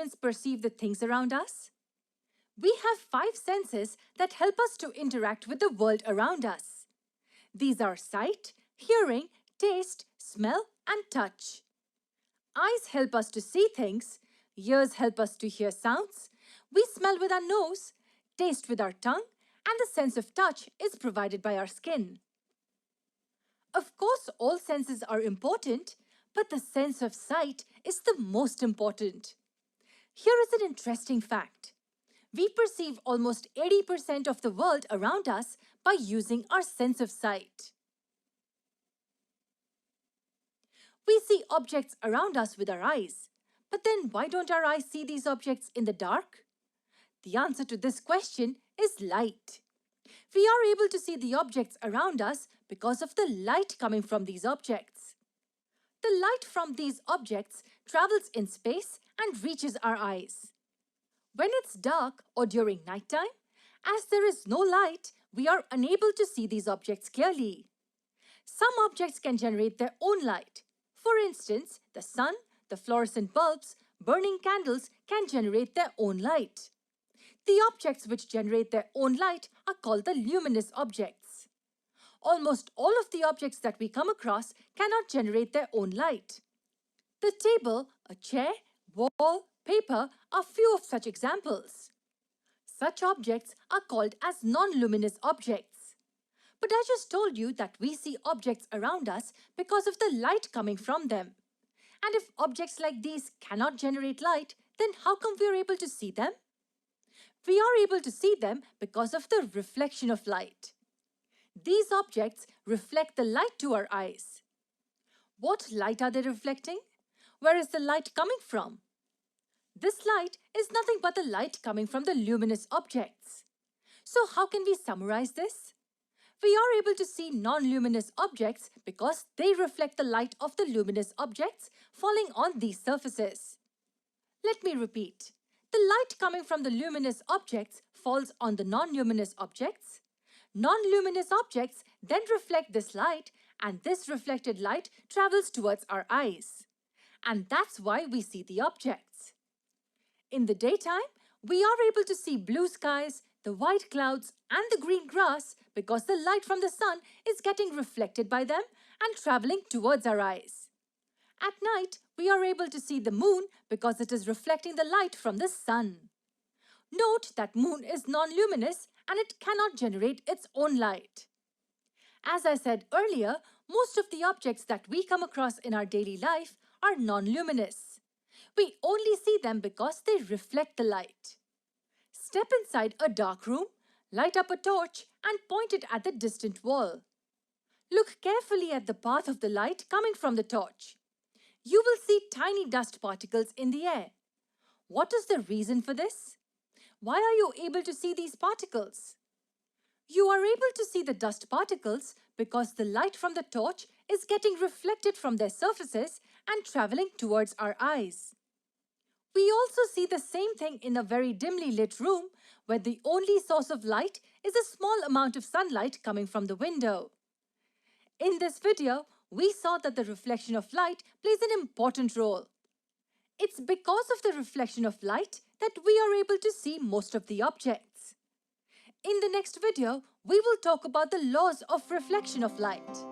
humans perceive the things around us? We have 5 senses that help us to interact with the world around us. These are sight, hearing, taste, smell, and touch. Eyes help us to see things, ears help us to hear sounds, we smell with our nose, taste with our tongue, and the sense of touch is provided by our skin. Of course, all senses are important, but the sense of sight is the most important. Here is an interesting fact. We perceive almost 80% of the world around us by using our sense of sight. We see objects around us with our eyes. But then why don't our eyes see these objects in the dark? The answer to this question is light. We are able to see the objects around us because of the light coming from these objects. The light from these objects travels in space and reaches our eyes. When it's dark or during nighttime, as there is no light, we are unable to see these objects clearly. Some objects can generate their own light. For instance, the sun, the fluorescent bulbs, burning candles can generate their own light. The objects which generate their own light are called the luminous objects. Almost all of the objects that we come across cannot generate their own light. The table, a chair, wall, paper are few of such examples. Such objects are called as non-luminous objects. But I just told you that we see objects around us because of the light coming from them. And if objects like these cannot generate light, then how come we are able to see them? We are able to see them because of the reflection of light. These objects reflect the light to our eyes. What light are they reflecting? Where is the light coming from? This light is nothing but the light coming from the luminous objects. So how can we summarize this? We are able to see non-luminous objects because they reflect the light of the luminous objects falling on these surfaces. Let me repeat. The light coming from the luminous objects falls on the non-luminous objects. Non-luminous objects then reflect this light, and this reflected light travels towards our eyes. And that's why we see the objects. In the daytime, we are able to see blue skies, the white clouds, and the green grass because the light from the sun is getting reflected by them and traveling towards our eyes. At night, we are able to see the moon because it is reflecting the light from the sun. Note that moon is non-luminous and it cannot generate its own light. As I said earlier, most of the objects that we come across in our daily life are non-luminous. We only see them because they reflect the light. Step inside a dark room, light up a torch, and point it at the distant wall. Look carefully at the path of the light coming from the torch. You will see tiny dust particles in the air. What is the reason for this? Why are you able to see these particles? You are able to see the dust particles because the light from the torch is getting reflected from their surfaces and traveling towards our eyes. We also see the same thing in a very dimly lit room where the only source of light is a small amount of sunlight coming from the window. In this video, we saw that the reflection of light plays an important role. It's because of the reflection of light that we are able to see most of the objects. In the next video, we will talk about the laws of reflection of light.